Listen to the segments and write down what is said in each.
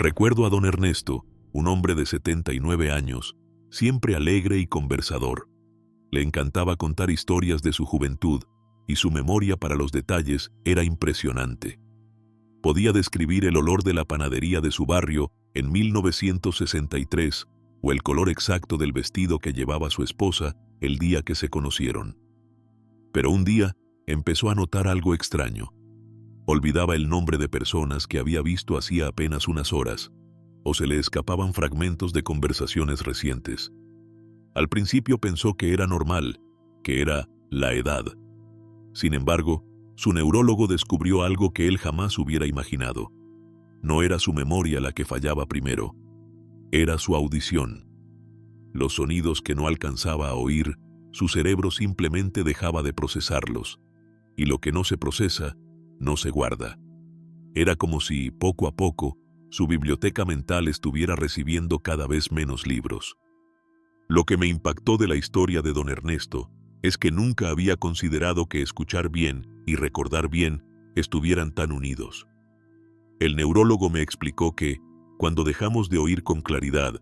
Recuerdo a don Ernesto, un hombre de 79 años, siempre alegre y conversador. Le encantaba contar historias de su juventud y su memoria para los detalles era impresionante. Podía describir el olor de la panadería de su barrio en 1963 o el color exacto del vestido que llevaba su esposa el día que se conocieron. Pero un día empezó a notar algo extraño. Olvidaba el nombre de personas que había visto hacía apenas unas horas, o se le escapaban fragmentos de conversaciones recientes. Al principio pensó que era normal, que era la edad. Sin embargo, su neurólogo descubrió algo que él jamás hubiera imaginado. No era su memoria la que fallaba primero, era su audición. Los sonidos que no alcanzaba a oír, su cerebro simplemente dejaba de procesarlos, y lo que no se procesa, no se guarda. Era como si, poco a poco, su biblioteca mental estuviera recibiendo cada vez menos libros. Lo que me impactó de la historia de don Ernesto es que nunca había considerado que escuchar bien y recordar bien estuvieran tan unidos. El neurólogo me explicó que, cuando dejamos de oír con claridad,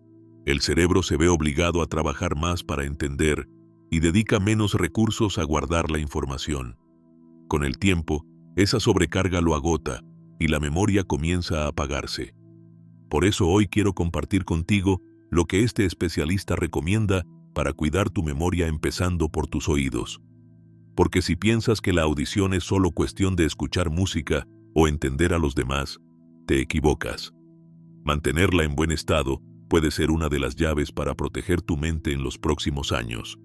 el cerebro se ve obligado a trabajar más para entender y dedica menos recursos a guardar la información. Con el tiempo, esa sobrecarga lo agota y la memoria comienza a apagarse. Por eso hoy quiero compartir contigo lo que este especialista recomienda para cuidar tu memoria empezando por tus oídos. Porque si piensas que la audición es solo cuestión de escuchar música o entender a los demás, te equivocas. Mantenerla en buen estado puede ser una de las llaves para proteger tu mente en los próximos años.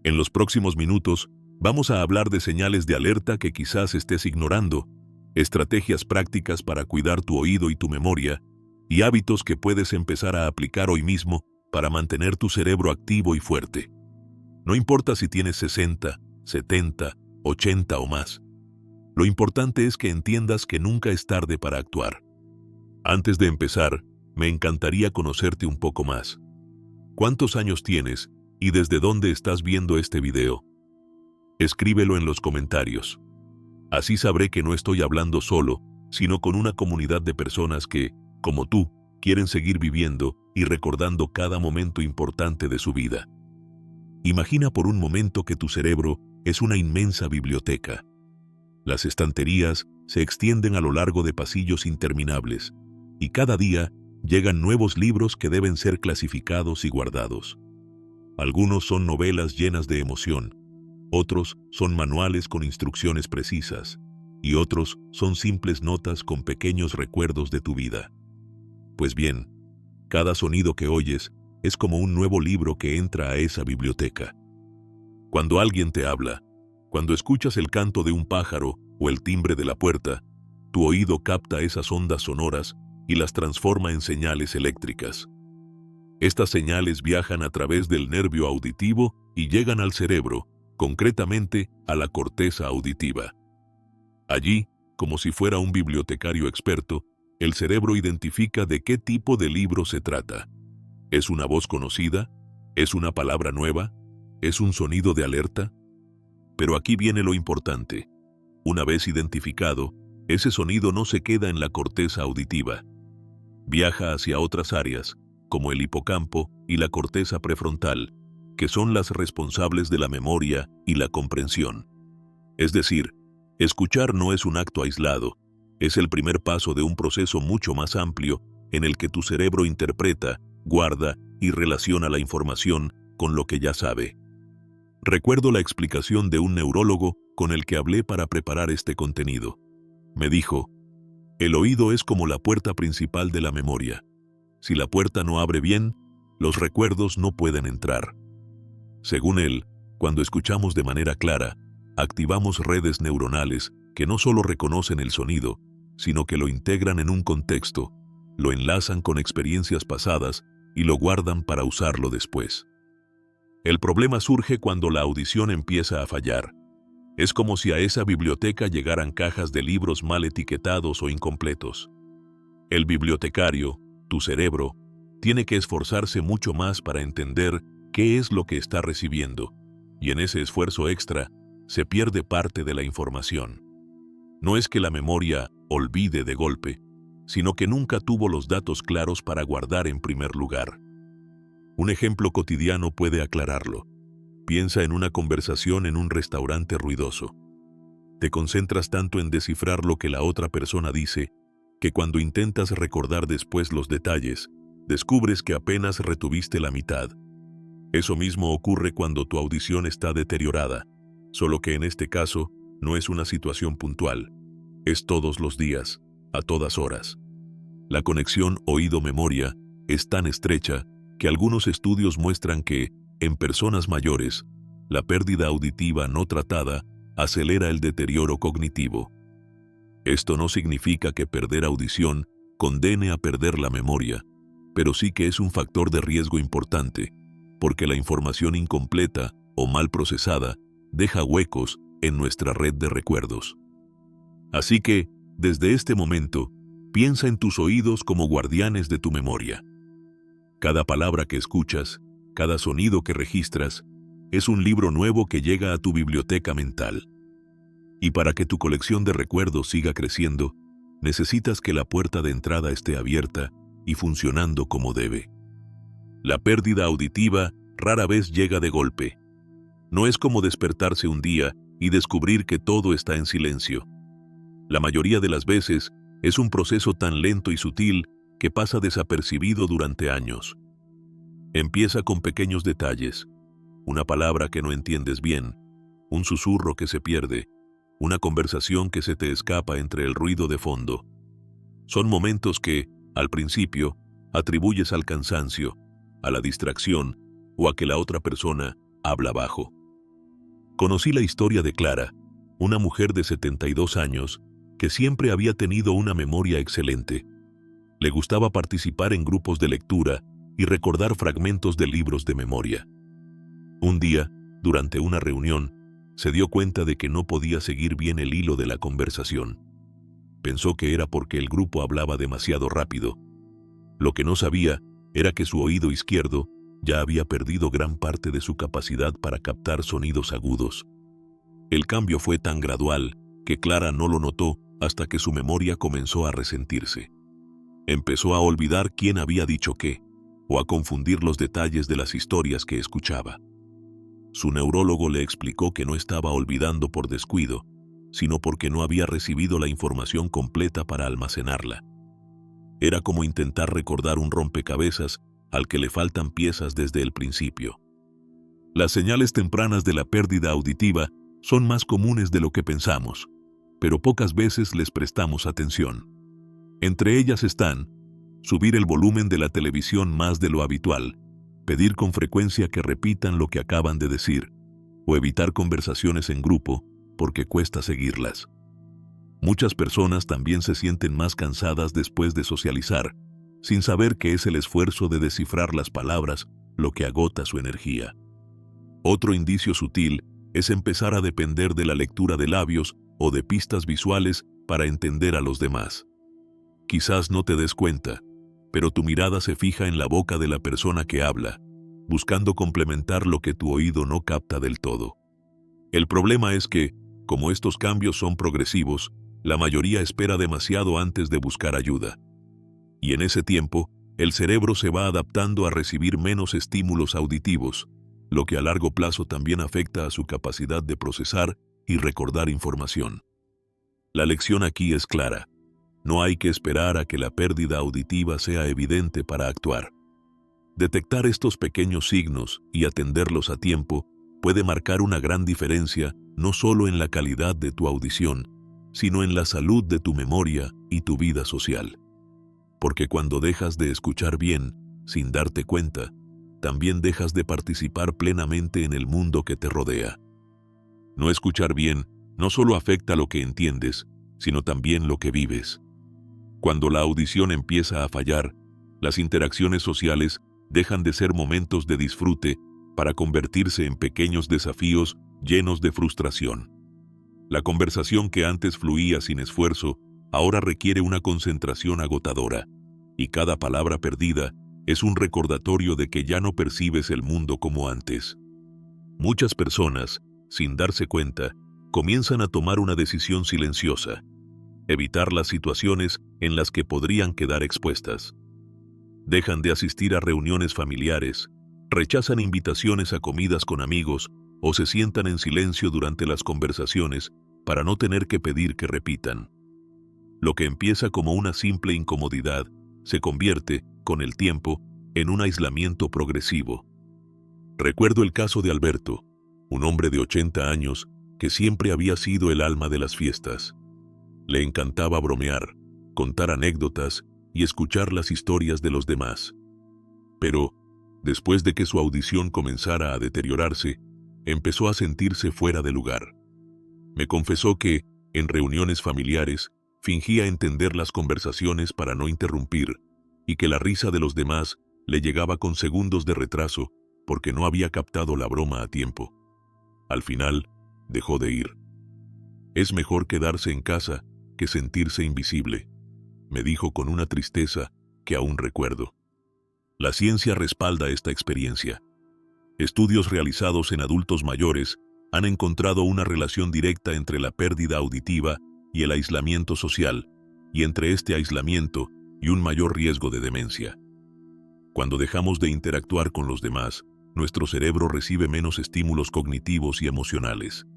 En los próximos minutos, vamos a hablar de señales de alerta que quizás estés ignorando, estrategias prácticas para cuidar tu oído y tu memoria, y hábitos que puedes empezar a aplicar hoy mismo para mantener tu cerebro activo y fuerte. No importa si tienes 60, 70, 80 o más. Lo importante es que entiendas que nunca es tarde para actuar. Antes de empezar, me encantaría conocerte un poco más. ¿Cuántos años tienes y desde dónde estás viendo este video? Escríbelo en los comentarios. Así sabré que no estoy hablando solo, sino con una comunidad de personas que, como tú, quieren seguir viviendo y recordando cada momento importante de su vida. Imagina por un momento que tu cerebro es una inmensa biblioteca. Las estanterías se extienden a lo largo de pasillos interminables, y cada día llegan nuevos libros que deben ser clasificados y guardados. Algunos son novelas llenas de emoción, otros son manuales con instrucciones precisas, y otros son simples notas con pequeños recuerdos de tu vida. Pues bien, cada sonido que oyes es como un nuevo libro que entra a esa biblioteca. Cuando alguien te habla, cuando escuchas el canto de un pájaro o el timbre de la puerta, tu oído capta esas ondas sonoras y las transforma en señales eléctricas. Estas señales viajan a través del nervio auditivo y llegan al cerebro, concretamente a la corteza auditiva. Allí, como si fuera un bibliotecario experto, el cerebro identifica de qué tipo de libro se trata. ¿Es una voz conocida? ¿Es una palabra nueva? ¿Es un sonido de alerta? Pero aquí viene lo importante. Una vez identificado, ese sonido no se queda en la corteza auditiva. Viaja hacia otras áreas, como el hipocampo y la corteza prefrontal, que son las responsables de la memoria y la comprensión. Es decir, escuchar no es un acto aislado, es el primer paso de un proceso mucho más amplio en el que tu cerebro interpreta, guarda y relaciona la información con lo que ya sabe. Recuerdo la explicación de un neurólogo con el que hablé para preparar este contenido. Me dijo, el oído es como la puerta principal de la memoria. Si la puerta no abre bien, los recuerdos no pueden entrar. Según él, cuando escuchamos de manera clara, activamos redes neuronales que no solo reconocen el sonido, sino que lo integran en un contexto, lo enlazan con experiencias pasadas y lo guardan para usarlo después. El problema surge cuando la audición empieza a fallar. Es como si a esa biblioteca llegaran cajas de libros mal etiquetados o incompletos. El bibliotecario, tu cerebro, tiene que esforzarse mucho más para entender qué es lo que está recibiendo, y en ese esfuerzo extra se pierde parte de la información. No es que la memoria olvide de golpe, sino que nunca tuvo los datos claros para guardar en primer lugar. Un ejemplo cotidiano puede aclararlo. Piensa en una conversación en un restaurante ruidoso. Te concentras tanto en descifrar lo que la otra persona dice, que cuando intentas recordar después los detalles, descubres que apenas retuviste la mitad. Eso mismo ocurre cuando tu audición está deteriorada, solo que en este caso no es una situación puntual, es todos los días, a todas horas. La conexión oído-memoria es tan estrecha que algunos estudios muestran que, en personas mayores, la pérdida auditiva no tratada acelera el deterioro cognitivo. Esto no significa que perder audición condene a perder la memoria, pero sí que es un factor de riesgo importante, porque la información incompleta o mal procesada deja huecos en nuestra red de recuerdos. Así que, desde este momento, piensa en tus oídos como guardianes de tu memoria. Cada palabra que escuchas, cada sonido que registras, es un libro nuevo que llega a tu biblioteca mental. Y para que tu colección de recuerdos siga creciendo, necesitas que la puerta de entrada esté abierta y funcionando como debe. La pérdida auditiva rara vez llega de golpe. No es como despertarse un día y descubrir que todo está en silencio. La mayoría de las veces es un proceso tan lento y sutil que pasa desapercibido durante años. Empieza con pequeños detalles, una palabra que no entiendes bien, un susurro que se pierde, una conversación que se te escapa entre el ruido de fondo. Son momentos que, al principio, atribuyes al cansancio, a la distracción o a que la otra persona habla bajo. Conocí la historia de Clara, una mujer de 72 años que siempre había tenido una memoria excelente. Le gustaba participar en grupos de lectura y recordar fragmentos de libros de memoria. Un día, durante una reunión, se dio cuenta de que no podía seguir bien el hilo de la conversación. Pensó que era porque el grupo hablaba demasiado rápido. Lo que no sabía era que su oído izquierdo ya había perdido gran parte de su capacidad para captar sonidos agudos. El cambio fue tan gradual que Clara no lo notó hasta que su memoria comenzó a resentirse. Empezó a olvidar quién había dicho qué, o a confundir los detalles de las historias que escuchaba. Su neurólogo le explicó que no estaba olvidando por descuido, sino porque no había recibido la información completa para almacenarla. Era como intentar recordar un rompecabezas al que le faltan piezas desde el principio. Las señales tempranas de la pérdida auditiva son más comunes de lo que pensamos, pero pocas veces les prestamos atención. Entre ellas están subir el volumen de la televisión más de lo habitual, pedir con frecuencia que repitan lo que acaban de decir, o evitar conversaciones en grupo porque cuesta seguirlas. Muchas personas también se sienten más cansadas después de socializar, sin saber que es el esfuerzo de descifrar las palabras lo que agota su energía. Otro indicio sutil es empezar a depender de la lectura de labios o de pistas visuales para entender a los demás. Quizás no te des cuenta, pero tu mirada se fija en la boca de la persona que habla, buscando complementar lo que tu oído no capta del todo. El problema es que, como estos cambios son progresivos, la mayoría espera demasiado antes de buscar ayuda. Y en ese tiempo, el cerebro se va adaptando a recibir menos estímulos auditivos, lo que a largo plazo también afecta a su capacidad de procesar y recordar información. La lección aquí es clara. No hay que esperar a que la pérdida auditiva sea evidente para actuar. Detectar estos pequeños signos y atenderlos a tiempo puede marcar una gran diferencia no solo en la calidad de tu audición, sino en la salud de tu memoria y tu vida social. Porque cuando dejas de escuchar bien, sin darte cuenta, también dejas de participar plenamente en el mundo que te rodea. No escuchar bien no solo afecta lo que entiendes, sino también lo que vives. Cuando la audición empieza a fallar, las interacciones sociales dejan de ser momentos de disfrute para convertirse en pequeños desafíos llenos de frustración. La conversación que antes fluía sin esfuerzo, ahora requiere una concentración agotadora, y cada palabra perdida es un recordatorio de que ya no percibes el mundo como antes. Muchas personas, sin darse cuenta, comienzan a tomar una decisión silenciosa. evitar las situaciones en las que podrían quedar expuestas. Dejan de asistir a reuniones familiares, rechazan invitaciones a comidas con amigos o se sientan en silencio durante las conversaciones para no tener que pedir que repitan. Lo que empieza como una simple incomodidad se convierte, con el tiempo, en un aislamiento progresivo. Recuerdo el caso de Alberto, un hombre de 80 años que siempre había sido el alma de las fiestas. Le encantaba bromear, contar anécdotas y escuchar las historias de los demás. Pero, después de que su audición comenzara a deteriorarse, empezó a sentirse fuera de lugar. Me confesó que, en reuniones familiares, fingía entender las conversaciones para no interrumpir, y que la risa de los demás le llegaba con segundos de retraso porque no había captado la broma a tiempo. Al final, dejó de ir. Es mejor quedarse en casa que sentirse invisible, me dijo con una tristeza que aún recuerdo. La ciencia respalda esta experiencia. Estudios realizados en adultos mayores han encontrado una relación directa entre la pérdida auditiva y el aislamiento social, y entre este aislamiento y un mayor riesgo de demencia. Cuando dejamos de interactuar con los demás, nuestro cerebro recibe menos estímulos cognitivos y emocionales.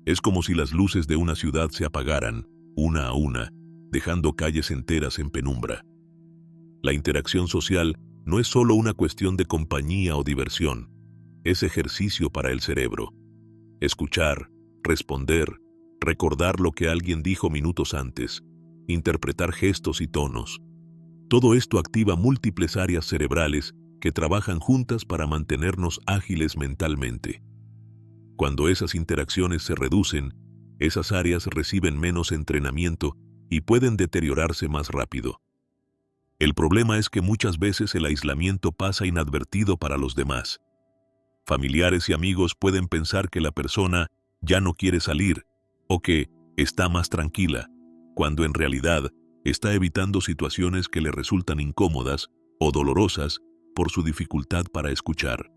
Es como si las luces de una ciudad se apagaran, una a una, dejando calles enteras en penumbra. La interacción social no es solo una cuestión de compañía o diversión, es ejercicio para el cerebro. Escuchar, responder, recordar lo que alguien dijo minutos antes, interpretar gestos y tonos. Todo esto activa múltiples áreas cerebrales que trabajan juntas para mantenernos ágiles mentalmente. Cuando esas interacciones se reducen, esas áreas reciben menos entrenamiento y pueden deteriorarse más rápido. El problema es que muchas veces el aislamiento pasa inadvertido para los demás. Familiares y amigos pueden pensar que la persona ya no quiere salir o que está más tranquila, cuando en realidad está evitando situaciones que le resultan incómodas o dolorosas por su dificultad para escuchar.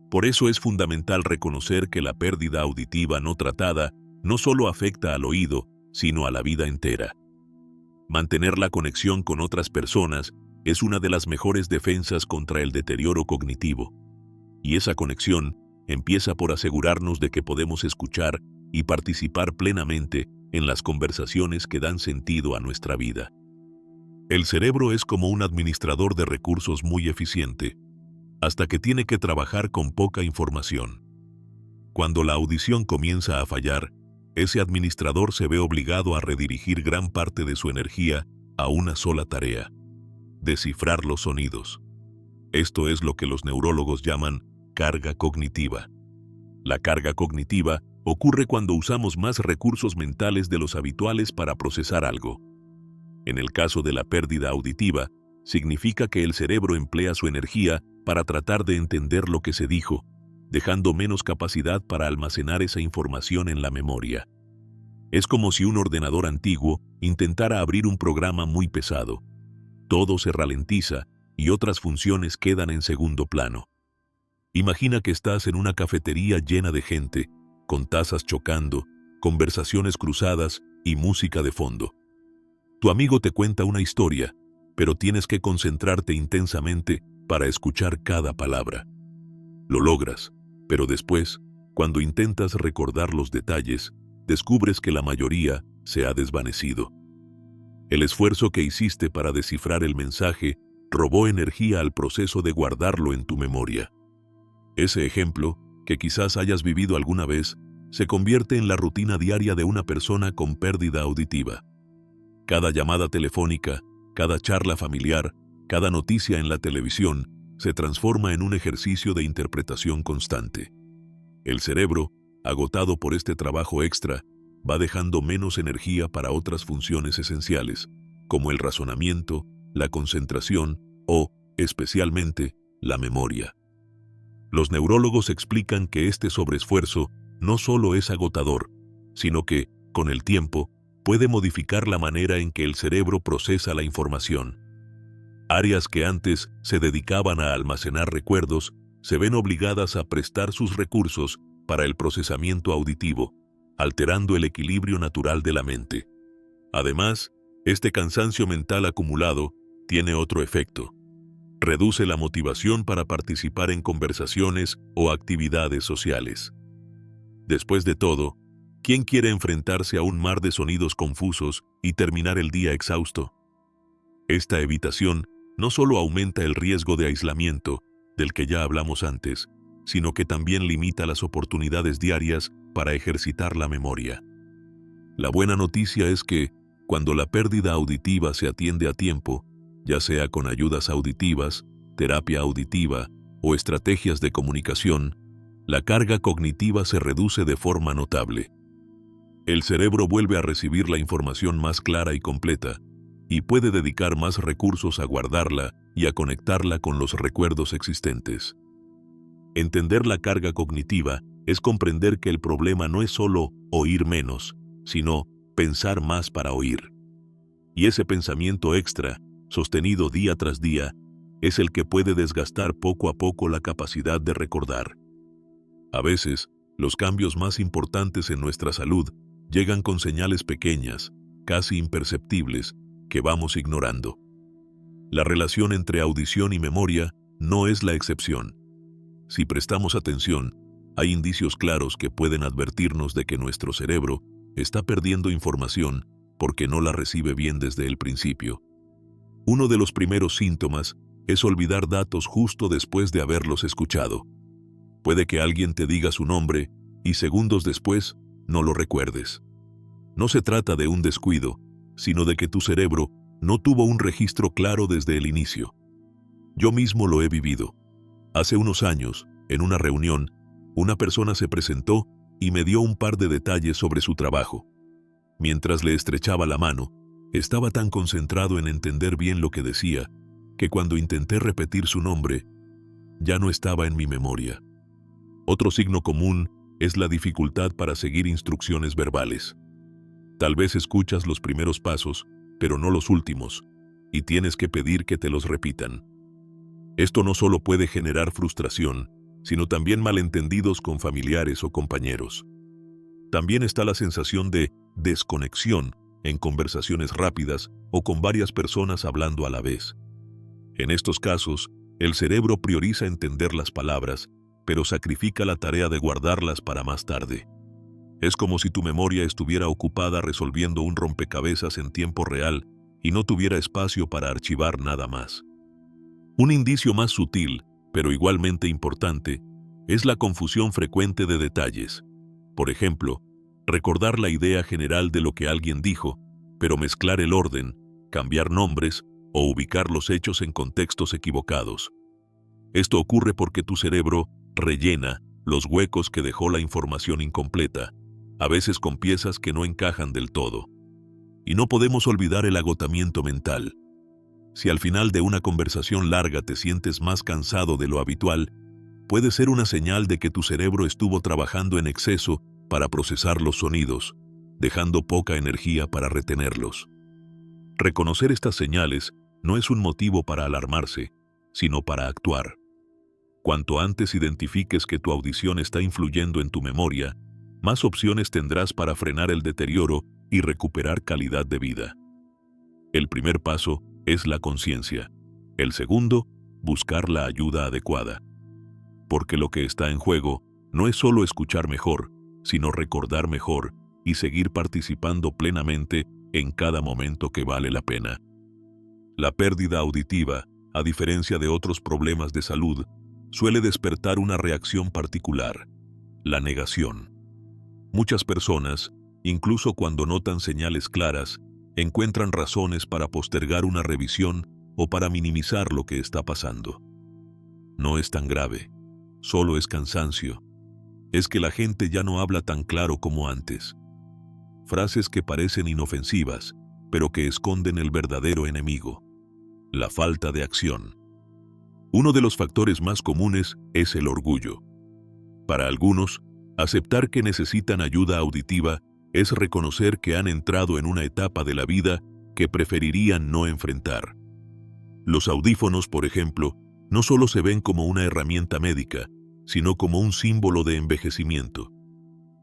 Por eso es fundamental reconocer que la pérdida auditiva no tratada no solo afecta al oído, sino a la vida entera. Mantener la conexión con otras personas es una de las mejores defensas contra el deterioro cognitivo. Y esa conexión empieza por asegurarnos de que podemos escuchar y participar plenamente en las conversaciones que dan sentido a nuestra vida. El cerebro es como un administrador de recursos muy eficiente, hasta que tiene que trabajar con poca información. Cuando la audición comienza a fallar, ese administrador se ve obligado a redirigir gran parte de su energía a una sola tarea: descifrar los sonidos. Esto es lo que los neurólogos llaman carga cognitiva. La carga cognitiva ocurre cuando usamos más recursos mentales de los habituales para procesar algo. En el caso de la pérdida auditiva, significa que el cerebro emplea su energía para tratar de entender lo que se dijo, dejando menos capacidad para almacenar esa información en la memoria. Es como si un ordenador antiguo intentara abrir un programa muy pesado. Todo se ralentiza y otras funciones quedan en segundo plano. Imagina que estás en una cafetería llena de gente, con tazas chocando, conversaciones cruzadas y música de fondo. Tu amigo te cuenta una historia, pero tienes que concentrarte intensamente para escuchar cada palabra. Lo logras, pero después, cuando intentas recordar los detalles, descubres que la mayoría se ha desvanecido. El esfuerzo que hiciste para descifrar el mensaje robó energía al proceso de guardarlo en tu memoria. Ese ejemplo, que quizás hayas vivido alguna vez, se convierte en la rutina diaria de una persona con pérdida auditiva. Cada llamada telefónica, cada charla familiar, cada noticia en la televisión se transforma en un ejercicio de interpretación constante. El cerebro, agotado por este trabajo extra, va dejando menos energía para otras funciones esenciales, como el razonamiento, la concentración o, especialmente, la memoria. Los neurólogos explican que este sobreesfuerzo no solo es agotador, sino que, con el tiempo, puede modificar la manera en que el cerebro procesa la información. Áreas que antes se dedicaban a almacenar recuerdos se ven obligadas a prestar sus recursos para el procesamiento auditivo, alterando el equilibrio natural de la mente. Además, este cansancio mental acumulado tiene otro efecto. Reduce la motivación para participar en conversaciones o actividades sociales. Después de todo, ¿quién quiere enfrentarse a un mar de sonidos confusos y terminar el día exhausto? Esta evitación no solo aumenta el riesgo de aislamiento, del que ya hablamos antes, sino que también limita las oportunidades diarias para ejercitar la memoria. La buena noticia es que, cuando la pérdida auditiva se atiende a tiempo, ya sea con ayudas auditivas, terapia auditiva o estrategias de comunicación, la carga cognitiva se reduce de forma notable. El cerebro vuelve a recibir la información más clara y completa, y puede dedicar más recursos a guardarla y a conectarla con los recuerdos existentes. Entender la carga cognitiva es comprender que el problema no es solo oír menos, sino pensar más para oír. Y ese pensamiento extra, sostenido día tras día, es el que puede desgastar poco a poco la capacidad de recordar. A veces, los cambios más importantes en nuestra salud llegan con señales pequeñas, casi imperceptibles, que vamos ignorando. La relación entre audición y memoria no es la excepción. Si prestamos atención, hay indicios claros que pueden advertirnos de que nuestro cerebro está perdiendo información porque no la recibe bien desde el principio. Uno de los primeros síntomas es olvidar datos justo después de haberlos escuchado. Puede que alguien te diga su nombre y segundos después no lo recuerdes. No se trata de un descuido, sino de que tu cerebro no tuvo un registro claro desde el inicio. Yo mismo lo he vivido. Hace unos años, en una reunión, una persona se presentó y me dio un par de detalles sobre su trabajo. Mientras le estrechaba la mano, estaba tan concentrado en entender bien lo que decía, que cuando intenté repetir su nombre, ya no estaba en mi memoria. Otro signo común es la dificultad para seguir instrucciones verbales. Tal vez escuchas los primeros pasos, pero no los últimos, y tienes que pedir que te los repitan. Esto no solo puede generar frustración, sino también malentendidos con familiares o compañeros. También está la sensación de desconexión en conversaciones rápidas o con varias personas hablando a la vez. En estos casos, el cerebro prioriza entender las palabras, pero sacrifica la tarea de guardarlas para más tarde. Es como si tu memoria estuviera ocupada resolviendo un rompecabezas en tiempo real y no tuviera espacio para archivar nada más. Un indicio más sutil, pero igualmente importante, es la confusión frecuente de detalles. Por ejemplo, recordar la idea general de lo que alguien dijo, pero mezclar el orden, cambiar nombres o ubicar los hechos en contextos equivocados. Esto ocurre porque tu cerebro rellena los huecos que dejó la información incompleta, a veces con piezas que no encajan del todo. Y no podemos olvidar el agotamiento mental. Si al final de una conversación larga te sientes más cansado de lo habitual, puede ser una señal de que tu cerebro estuvo trabajando en exceso para procesar los sonidos, dejando poca energía para retenerlos. Reconocer estas señales no es un motivo para alarmarse, sino para actuar. Cuanto antes identifiques que tu audición está influyendo en tu memoria, más opciones tendrás para frenar el deterioro y recuperar calidad de vida. El primer paso es la conciencia. El segundo, buscar la ayuda adecuada. Porque lo que está en juego no es solo escuchar mejor, sino recordar mejor y seguir participando plenamente en cada momento que vale la pena. La pérdida auditiva, a diferencia de otros problemas de salud, suele despertar una reacción particular: la negación. Muchas personas, incluso cuando notan señales claras, encuentran razones para postergar una revisión o para minimizar lo que está pasando. No es tan grave, solo es cansancio. Es que la gente ya no habla tan claro como antes. Frases que parecen inofensivas, pero que esconden el verdadero enemigo: la falta de acción. Uno de los factores más comunes es el orgullo. Para algunos, aceptar que necesitan ayuda auditiva es reconocer que han entrado en una etapa de la vida que preferirían no enfrentar. Los audífonos, por ejemplo, no solo se ven como una herramienta médica, sino como un símbolo de envejecimiento.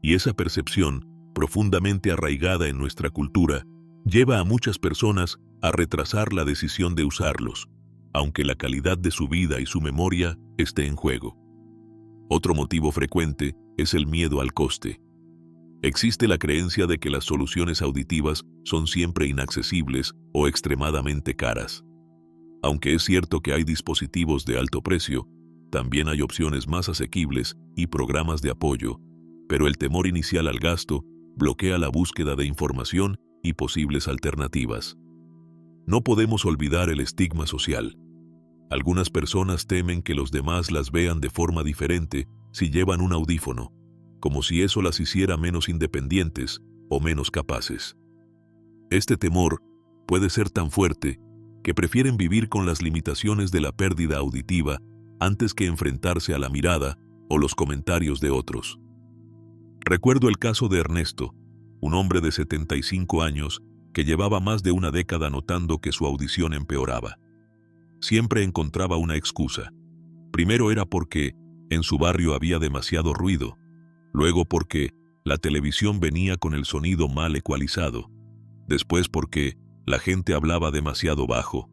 Y esa percepción, profundamente arraigada en nuestra cultura, lleva a muchas personas a retrasar la decisión de usarlos, aunque la calidad de su vida y su memoria esté en juego. Otro motivo frecuente es el miedo al coste. Existe la creencia de que las soluciones auditivas son siempre inaccesibles o extremadamente caras. Aunque es cierto que hay dispositivos de alto precio, también hay opciones más asequibles y programas de apoyo, pero el temor inicial al gasto bloquea la búsqueda de información y posibles alternativas. No podemos olvidar el estigma social. Algunas personas temen que los demás las vean de forma diferente si llevan un audífono, como si eso las hiciera menos independientes o menos capaces. Este temor puede ser tan fuerte que prefieren vivir con las limitaciones de la pérdida auditiva antes que enfrentarse a la mirada o los comentarios de otros. Recuerdo el caso de Ernesto, un hombre de 75 años que llevaba más de una década notando que su audición empeoraba. Siempre encontraba una excusa. Primero era porque en su barrio había demasiado ruido, luego porque la televisión venía con el sonido mal ecualizado, después porque la gente hablaba demasiado bajo.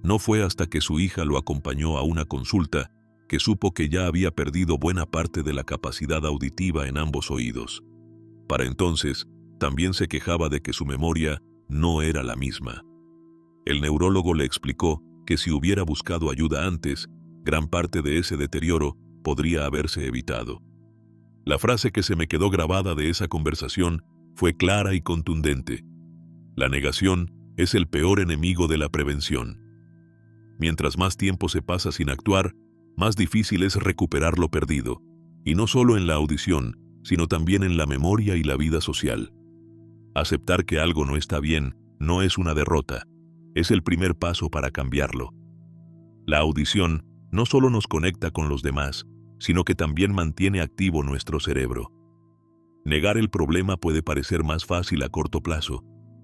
No fue hasta que su hija lo acompañó a una consulta que supo que ya había perdido buena parte de la capacidad auditiva en ambos oídos. Para entonces, también se quejaba de que su memoria no era la misma. El neurólogo le explicó que si hubiera buscado ayuda antes, gran parte de ese deterioro podría haberse evitado. La frase que se me quedó grabada de esa conversación fue clara y contundente. La negación es el peor enemigo de la prevención. Mientras más tiempo se pasa sin actuar, más difícil es recuperar lo perdido, y no solo en la audición, sino también en la memoria y la vida social. Aceptar que algo no está bien no es una derrota, es el primer paso para cambiarlo. La audición no solo nos conecta con los demás, sino que también mantiene activo nuestro cerebro. Negar el problema puede parecer más fácil a corto plazo,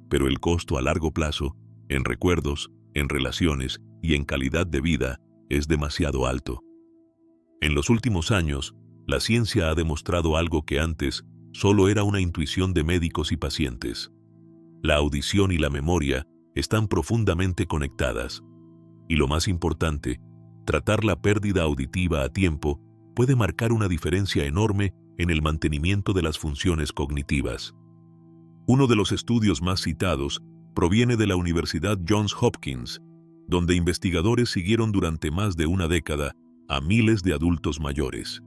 pero el costo a largo plazo, en recuerdos, en relaciones y en calidad de vida, es demasiado alto. En los últimos años, la ciencia ha demostrado algo que antes solo era una intuición de médicos y pacientes. La audición y la memoria están profundamente conectadas. Y lo más importante, tratar la pérdida auditiva a tiempo puede marcar una diferencia enorme en el mantenimiento de las funciones cognitivas. Uno de los estudios más citados proviene de la Universidad Johns Hopkins, donde investigadores siguieron durante más de una década a miles de adultos mayores.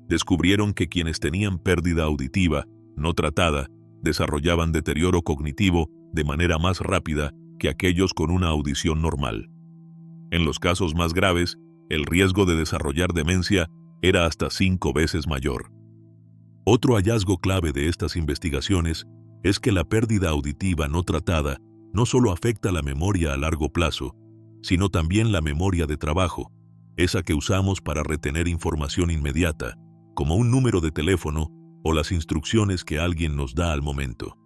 Descubrieron que quienes tenían pérdida auditiva no tratada desarrollaban deterioro cognitivo de manera más rápida que aquellos con una audición normal. En los casos más graves, el riesgo de desarrollar demencia era hasta 5 veces mayor. Otro hallazgo clave de estas investigaciones es que la pérdida auditiva no tratada no solo afecta la memoria a largo plazo, sino también la memoria de trabajo, esa que usamos para retener información inmediata, como un número de teléfono o las instrucciones que alguien nos da al momento.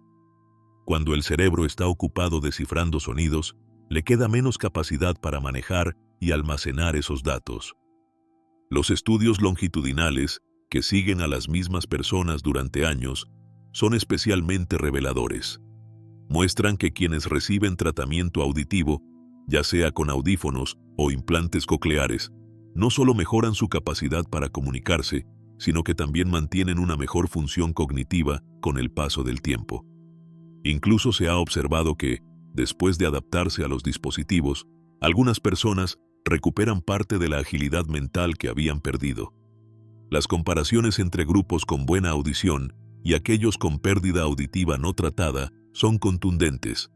Cuando el cerebro está ocupado descifrando sonidos, le queda menos capacidad para manejar y almacenar esos datos. Los estudios longitudinales, que siguen a las mismas personas durante años, son especialmente reveladores. Muestran que quienes reciben tratamiento auditivo, ya sea con audífonos o implantes cocleares, no solo mejoran su capacidad para comunicarse, sino que también mantienen una mejor función cognitiva con el paso del tiempo. Incluso se ha observado que, después de adaptarse a los dispositivos, algunas personas recuperan parte de la agilidad mental que habían perdido. Las comparaciones entre grupos con buena audición y aquellos con pérdida auditiva no tratada son contundentes.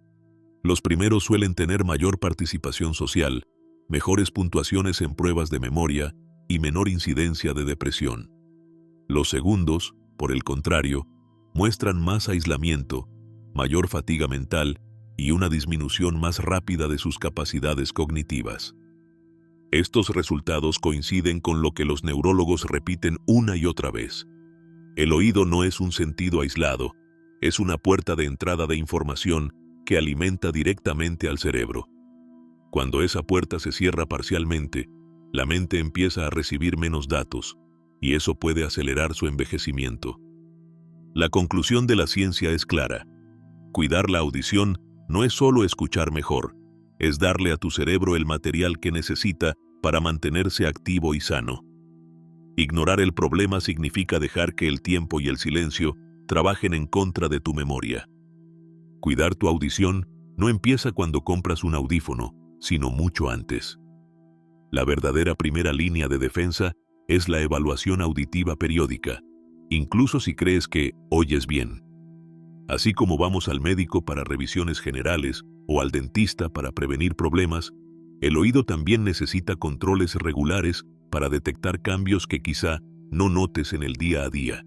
Los primeros suelen tener mayor participación social, mejores puntuaciones en pruebas de memoria y menor incidencia de depresión. Los segundos, por el contrario, muestran más aislamiento, mayor fatiga mental y una disminución más rápida de sus capacidades cognitivas. Estos resultados coinciden con lo que los neurólogos repiten una y otra vez. El oído no es un sentido aislado, es una puerta de entrada de información que alimenta directamente al cerebro. Cuando esa puerta se cierra parcialmente, la mente empieza a recibir menos datos, y eso puede acelerar su envejecimiento. La conclusión de la ciencia es clara. Cuidar la audición no es solo escuchar mejor, es darle a tu cerebro el material que necesita para mantenerse activo y sano. Ignorar el problema significa dejar que el tiempo y el silencio trabajen en contra de tu memoria. Cuidar tu audición no empieza cuando compras un audífono, sino mucho antes. La verdadera primera línea de defensa es la evaluación auditiva periódica, incluso si crees que oyes bien. Así como vamos al médico para revisiones generales o al dentista para prevenir problemas, el oído también necesita controles regulares para detectar cambios que quizá no notes en el día a día.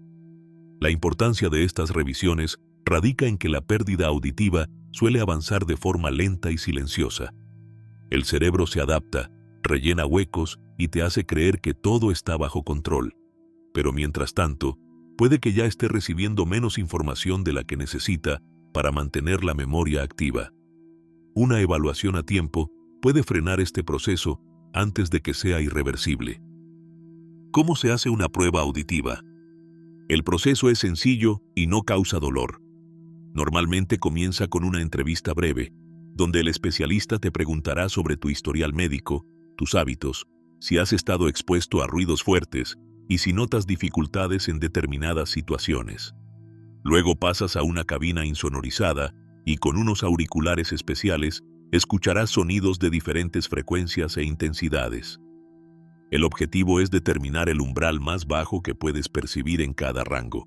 La importancia de estas revisiones radica en que la pérdida auditiva suele avanzar de forma lenta y silenciosa. El cerebro se adapta, rellena huecos y te hace creer que todo está bajo control. Pero mientras tanto, puede que ya esté recibiendo menos información de la que necesita para mantener la memoria activa. Una evaluación a tiempo puede frenar este proceso antes de que sea irreversible. ¿Cómo se hace una prueba auditiva? El proceso es sencillo y no causa dolor. Normalmente comienza con una entrevista breve, donde el especialista te preguntará sobre tu historial médico, tus hábitos, si has estado expuesto a ruidos fuertes y si notas dificultades en determinadas situaciones. Luego pasas a una cabina insonorizada y con unos auriculares especiales escucharás sonidos de diferentes frecuencias e intensidades. El objetivo es determinar el umbral más bajo que puedes percibir en cada rango.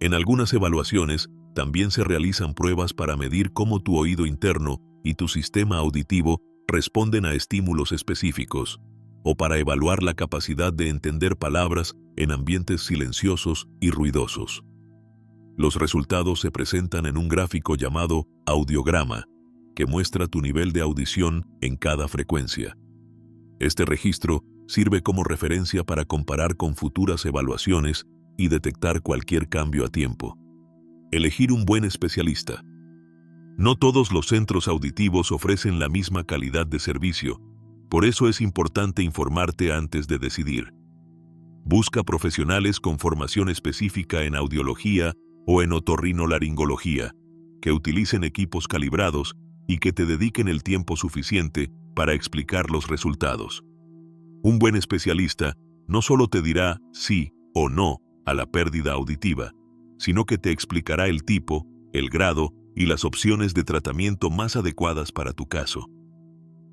En algunas evaluaciones, también se realizan pruebas para medir cómo tu oído interno y tu sistema auditivo responden a estímulos específicos, o para evaluar la capacidad de entender palabras en ambientes silenciosos y ruidosos. Los resultados se presentan en un gráfico llamado audiograma, que muestra tu nivel de audición en cada frecuencia. Este registro sirve como referencia para comparar con futuras evaluaciones y detectar cualquier cambio a tiempo. Elegir un buen especialista. No todos los centros auditivos ofrecen la misma calidad de servicio, por eso es importante informarte antes de decidir. Busca profesionales con formación específica en audiología o en otorrinolaringología, que utilicen equipos calibrados y que te dediquen el tiempo suficiente para explicar los resultados. Un buen especialista no solo te dirá sí o no a la pérdida auditiva, sino que te explicará el tipo, el grado y las opciones de tratamiento más adecuadas para tu caso.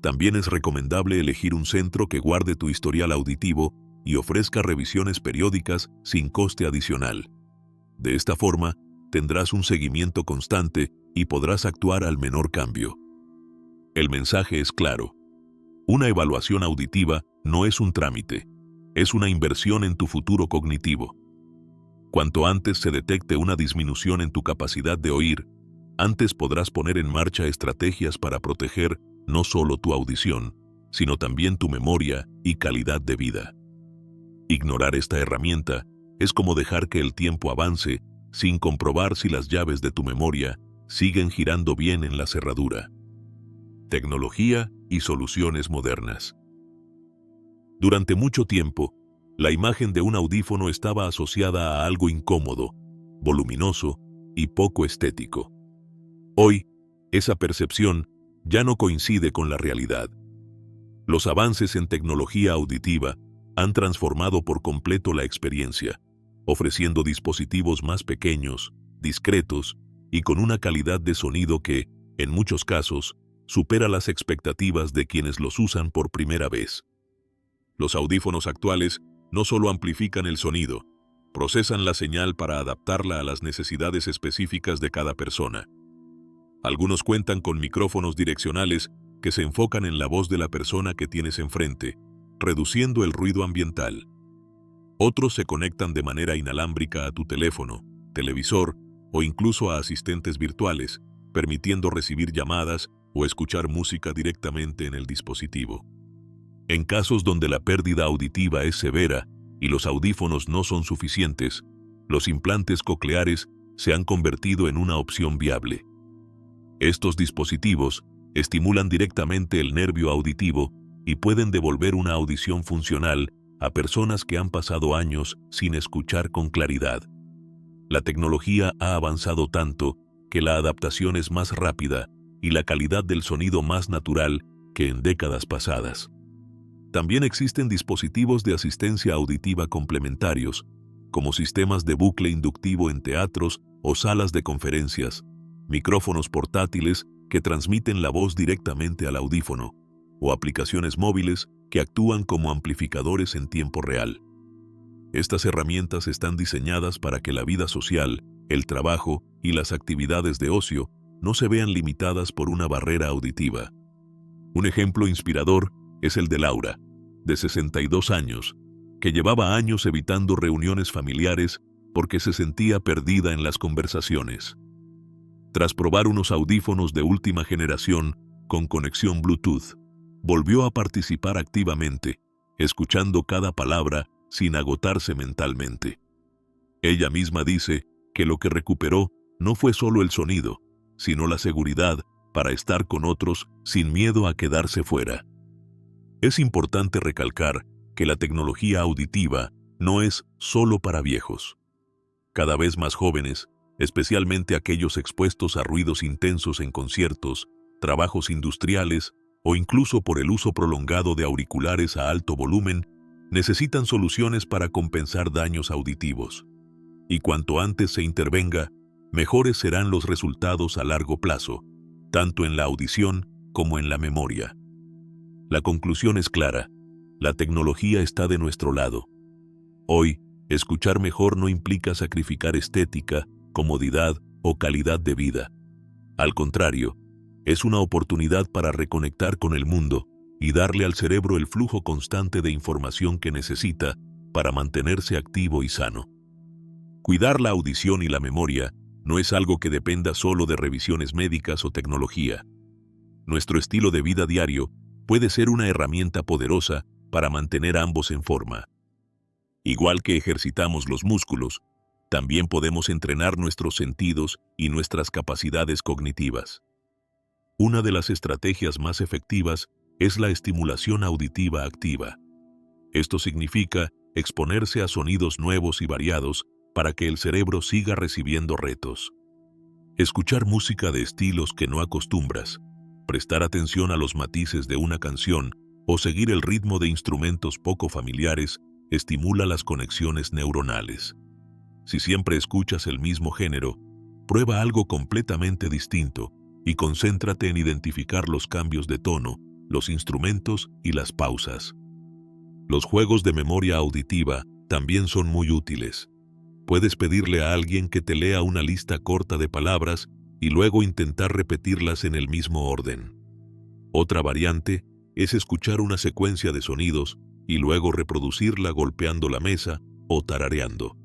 También es recomendable elegir un centro que guarde tu historial auditivo y ofrezca revisiones periódicas sin coste adicional. De esta forma, tendrás un seguimiento constante y podrás actuar al menor cambio. El mensaje es claro. Una evaluación auditiva no es un trámite, es una inversión en tu futuro cognitivo. Cuanto antes se detecte una disminución en tu capacidad de oír, antes podrás poner en marcha estrategias para proteger no solo tu audición, sino también tu memoria y calidad de vida. Ignorar esta herramienta es como dejar que el tiempo avance sin comprobar si las llaves de tu memoria siguen girando bien en la cerradura. Tecnología y soluciones modernas. Durante mucho tiempo, la imagen de un audífono estaba asociada a algo incómodo, voluminoso y poco estético. Hoy, esa percepción ya no coincide con la realidad. Los avances en tecnología auditiva han transformado por completo la experiencia, ofreciendo dispositivos más pequeños, discretos y con una calidad de sonido que, en muchos casos, supera las expectativas de quienes los usan por primera vez. Los audífonos actuales no solo amplifican el sonido, procesan la señal para adaptarla a las necesidades específicas de cada persona. Algunos cuentan con micrófonos direccionales que se enfocan en la voz de la persona que tienes enfrente, reduciendo el ruido ambiental. Otros se conectan de manera inalámbrica a tu teléfono, televisor o incluso a asistentes virtuales, permitiendo recibir llamadas o escuchar música directamente en el dispositivo. En casos donde la pérdida auditiva es severa y los audífonos no son suficientes, los implantes cocleares se han convertido en una opción viable. Estos dispositivos estimulan directamente el nervio auditivo y pueden devolver una audición funcional a personas que han pasado años sin escuchar con claridad. La tecnología ha avanzado tanto que la adaptación es más rápida y la calidad del sonido más natural que en décadas pasadas. También existen dispositivos de asistencia auditiva complementarios, como sistemas de bucle inductivo en teatros o salas de conferencias, micrófonos portátiles que transmiten la voz directamente al audífono, o aplicaciones móviles que actúan como amplificadores en tiempo real. Estas herramientas están diseñadas para que la vida social, el trabajo y las actividades de ocio no se vean limitadas por una barrera auditiva. Un ejemplo inspirador es el de Laura, de 62 años, que llevaba años evitando reuniones familiares porque se sentía perdida en las conversaciones. Tras probar unos audífonos de última generación con conexión Bluetooth, volvió a participar activamente, escuchando cada palabra sin agotarse mentalmente. Ella misma dice que lo que recuperó no fue solo el sonido, sino la seguridad para estar con otros sin miedo a quedarse fuera. Es importante recalcar que la tecnología auditiva no es solo para viejos. Cada vez más jóvenes, especialmente aquellos expuestos a ruidos intensos en conciertos, trabajos industriales o incluso por el uso prolongado de auriculares a alto volumen, necesitan soluciones para compensar daños auditivos. Y cuanto antes se intervenga, mejores serán los resultados a largo plazo, tanto en la audición como en la memoria. La conclusión es clara: la tecnología está de nuestro lado. Hoy, escuchar mejor no implica sacrificar estética, comodidad o calidad de vida. Al contrario, es una oportunidad para reconectar con el mundo y darle al cerebro el flujo constante de información que necesita para mantenerse activo y sano. Cuidar la audición y la memoria no es algo que dependa solo de revisiones médicas o tecnología. Nuestro estilo de vida diario puede ser una herramienta poderosa para mantener ambos en forma. Igual que ejercitamos los músculos, también podemos entrenar nuestros sentidos y nuestras capacidades cognitivas. Una de las estrategias más efectivas es la estimulación auditiva activa. Esto significa exponerse a sonidos nuevos y variados para que el cerebro siga recibiendo retos. Escuchar música de estilos que no acostumbras, prestar atención a los matices de una canción o seguir el ritmo de instrumentos poco familiares estimula las conexiones neuronales. Si siempre escuchas el mismo género, prueba algo completamente distinto y concéntrate en identificar los cambios de tono, los instrumentos y las pausas. Los juegos de memoria auditiva también son muy útiles. Puedes pedirle a alguien que te lea una lista corta de palabras y luego intentar repetirlas en el mismo orden. Otra variante es escuchar una secuencia de sonidos y luego reproducirla golpeando la mesa o tarareando.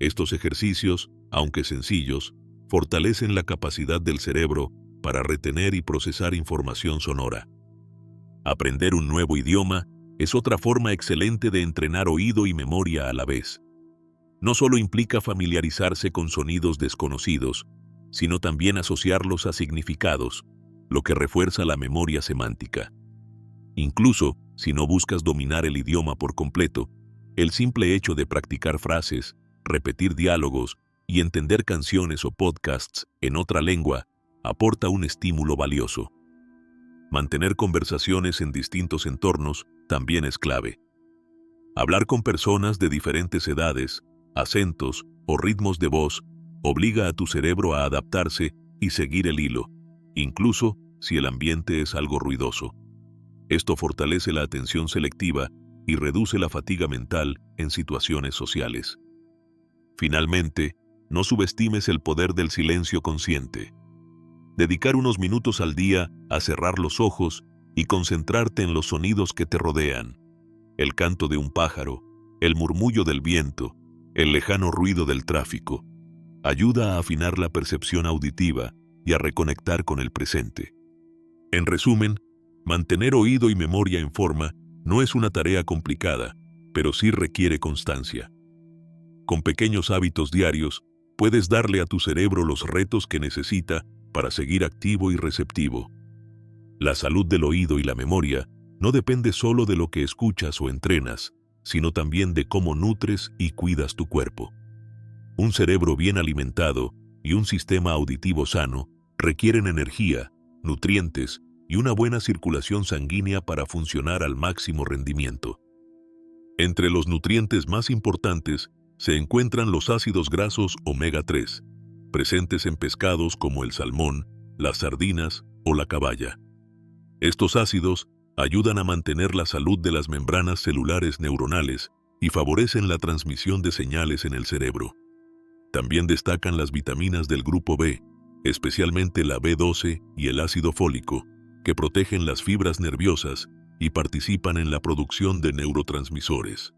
Estos ejercicios, aunque sencillos, fortalecen la capacidad del cerebro para retener y procesar información sonora. Aprender un nuevo idioma es otra forma excelente de entrenar oído y memoria a la vez. No solo implica familiarizarse con sonidos desconocidos, sino también asociarlos a significados, lo que refuerza la memoria semántica. Incluso, si no buscas dominar el idioma por completo, el simple hecho de practicar frases, repetir diálogos y entender canciones o podcasts en otra lengua aporta un estímulo valioso. Mantener conversaciones en distintos entornos también es clave. Hablar con personas de diferentes edades, acentos o ritmos de voz obliga a tu cerebro a adaptarse y seguir el hilo, incluso si el ambiente es algo ruidoso. Esto fortalece la atención selectiva y reduce la fatiga mental en situaciones sociales. Finalmente, no subestimes el poder del silencio consciente. Dedicar unos minutos al día a cerrar los ojos y concentrarte en los sonidos que te rodean. El canto de un pájaro, el murmullo del viento, el lejano ruido del tráfico, ayuda a afinar la percepción auditiva y a reconectar con el presente. En resumen, mantener oído y memoria en forma no es una tarea complicada, pero sí requiere constancia. Con pequeños hábitos diarios, puedes darle a tu cerebro los retos que necesita para seguir activo y receptivo. La salud del oído y la memoria no depende solo de lo que escuchas o entrenas, sino también de cómo nutres y cuidas tu cuerpo. Un cerebro bien alimentado y un sistema auditivo sano requieren energía, nutrientes y una buena circulación sanguínea para funcionar al máximo rendimiento. Entre los nutrientes más importantes se encuentran los ácidos grasos omega 3, presentes en pescados como el salmón, las sardinas o la caballa. Estos ácidos ayudan a mantener la salud de las membranas celulares neuronales y favorecen la transmisión de señales en el cerebro. También destacan las vitaminas del grupo B, especialmente la B12 y el ácido fólico, que protegen las fibras nerviosas y participan en la producción de neurotransmisores.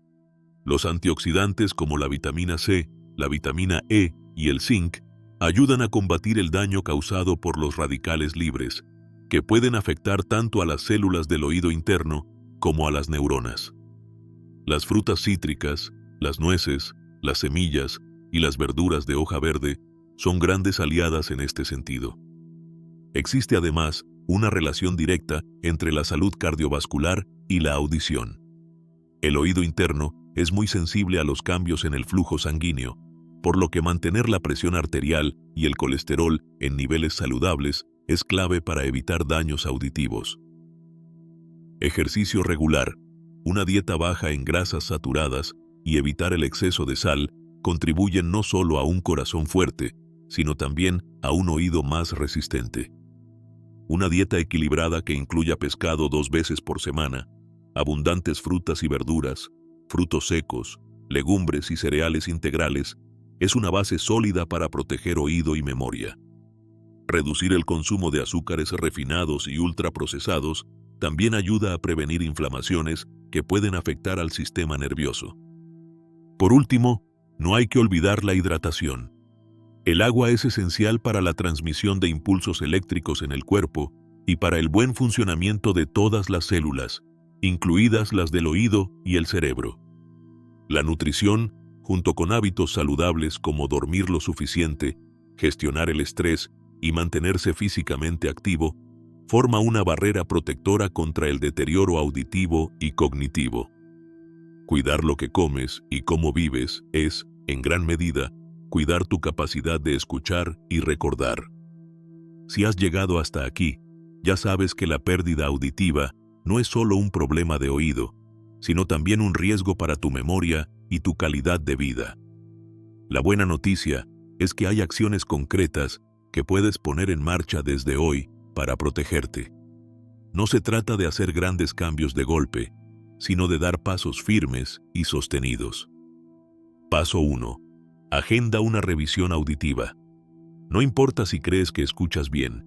Los antioxidantes como la vitamina C, la vitamina E y el zinc ayudan a combatir el daño causado por los radicales libres, que pueden afectar tanto a las células del oído interno como a las neuronas. Las frutas cítricas, las nueces, las semillas y las verduras de hoja verde son grandes aliadas en este sentido. Existe además una relación directa entre la salud cardiovascular y la audición. El oído interno es muy sensible a los cambios en el flujo sanguíneo, por lo que mantener la presión arterial y el colesterol en niveles saludables es clave para evitar daños auditivos. Ejercicio regular, una dieta baja en grasas saturadas y evitar el exceso de sal contribuyen no solo a un corazón fuerte, sino también a un oído más resistente. Una dieta equilibrada que incluya pescado 2 veces por semana, abundantes frutas y verduras, frutos secos, legumbres y cereales integrales, es una base sólida para proteger oído y memoria. Reducir el consumo de azúcares refinados y ultraprocesados también ayuda a prevenir inflamaciones que pueden afectar al sistema nervioso. Por último, no hay que olvidar la hidratación. El agua es esencial para la transmisión de impulsos eléctricos en el cuerpo y para el buen funcionamiento de todas las células, incluidas las del oído y el cerebro. La nutrición, junto con hábitos saludables como dormir lo suficiente, gestionar el estrés y mantenerse físicamente activo, forma una barrera protectora contra el deterioro auditivo y cognitivo. Cuidar lo que comes y cómo vives es, en gran medida, cuidar tu capacidad de escuchar y recordar. Si has llegado hasta aquí, ya sabes que la pérdida auditiva no es solo un problema de oído, sino también un riesgo para tu memoria y tu calidad de vida. La buena noticia es que hay acciones concretas que puedes poner en marcha desde hoy para protegerte. No se trata de hacer grandes cambios de golpe, sino de dar pasos firmes y sostenidos. Paso 1. Agenda una revisión auditiva. No importa si crees que escuchas bien,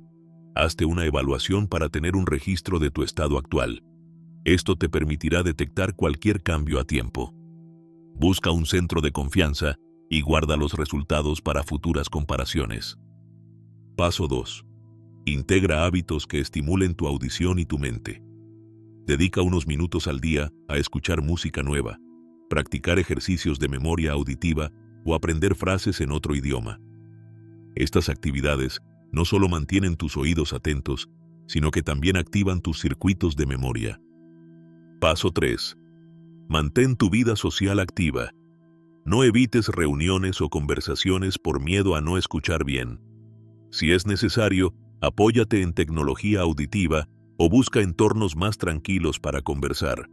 hazte una evaluación para tener un registro de tu estado actual. Esto te permitirá detectar cualquier cambio a tiempo. Busca un centro de confianza y guarda los resultados para futuras comparaciones. Paso 2. Integra hábitos que estimulen tu audición y tu mente. Dedica unos minutos al día a escuchar música nueva, practicar ejercicios de memoria auditiva o aprender frases en otro idioma. Estas actividades no solo mantienen tus oídos atentos, sino que también activan tus circuitos de memoria. Paso 3. Mantén tu vida social activa. No evites reuniones o conversaciones por miedo a no escuchar bien. Si es necesario, apóyate en tecnología auditiva o busca entornos más tranquilos para conversar.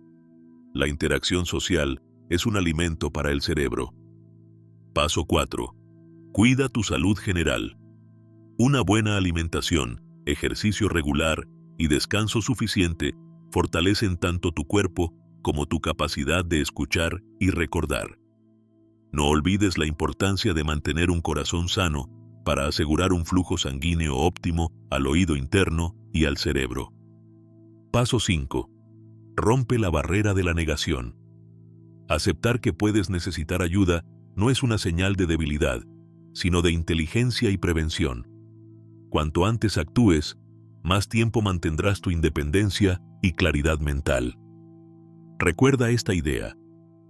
La interacción social es un alimento para el cerebro. Paso 4. Cuida tu salud general. Una buena alimentación, ejercicio regular y descanso suficiente fortalecen tanto tu cuerpo como tu capacidad de escuchar y recordar. No olvides la importancia de mantener un corazón sano para asegurar un flujo sanguíneo óptimo al oído interno y al cerebro. Paso 5. Rompe la barrera de la negación. Aceptar que puedes necesitar ayuda no es una señal de debilidad, sino de inteligencia y prevención. Cuanto antes actúes, más tiempo mantendrás tu independencia y claridad mental. Recuerda esta idea: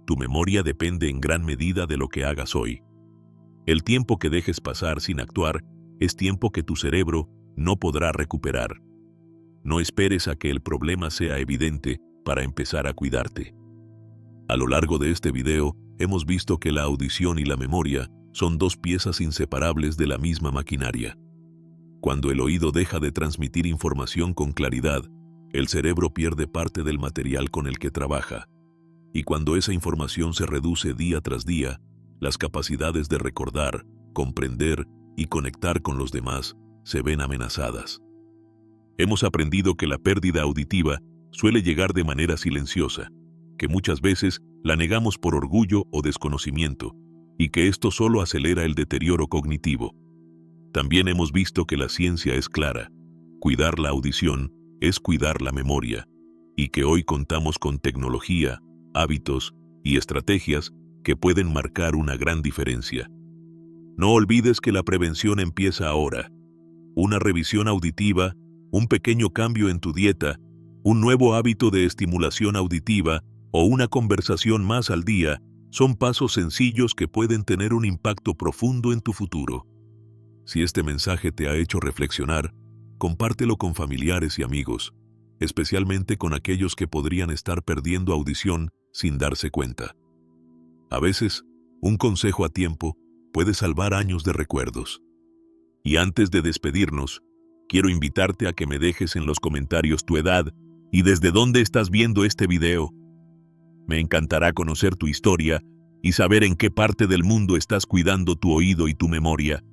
tu memoria depende en gran medida de lo que hagas hoy. El tiempo que dejes pasar sin actuar es tiempo que tu cerebro no podrá recuperar. No esperes a que el problema sea evidente para empezar a cuidarte. A lo largo de este video, hemos visto que la audición y la memoria son dos piezas inseparables de la misma maquinaria. Cuando el oído deja de transmitir información con claridad, el cerebro pierde parte del material con el que trabaja. Y cuando esa información se reduce día tras día, las capacidades de recordar, comprender y conectar con los demás se ven amenazadas. Hemos aprendido que la pérdida auditiva suele llegar de manera silenciosa, que muchas veces la negamos por orgullo o desconocimiento, y que esto solo acelera el deterioro cognitivo. También hemos visto que la ciencia es clara: cuidar la audición es cuidar la memoria, y que hoy contamos con tecnología, hábitos y estrategias que pueden marcar una gran diferencia. No olvides que la prevención empieza ahora. Una revisión auditiva, un pequeño cambio en tu dieta, un nuevo hábito de estimulación auditiva o una conversación más al día son pasos sencillos que pueden tener un impacto profundo en tu futuro. Si este mensaje te ha hecho reflexionar, compártelo con familiares y amigos, especialmente con aquellos que podrían estar perdiendo audición sin darse cuenta. A veces, un consejo a tiempo puede salvar años de recuerdos. Y antes de despedirnos, quiero invitarte a que me dejes en los comentarios tu edad y desde dónde estás viendo este video. Me encantará conocer tu historia y saber en qué parte del mundo estás cuidando tu oído y tu memoria.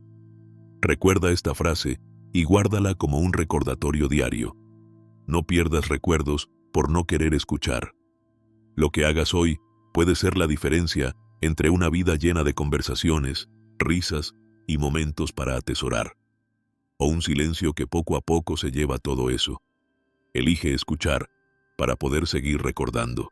Recuerda esta frase y guárdala como un recordatorio diario. No pierdas recuerdos por no querer escuchar. Lo que hagas hoy puede ser la diferencia entre una vida llena de conversaciones, risas y momentos para atesorar, o un silencio que poco a poco se lleva todo eso. Elige escuchar para poder seguir recordando.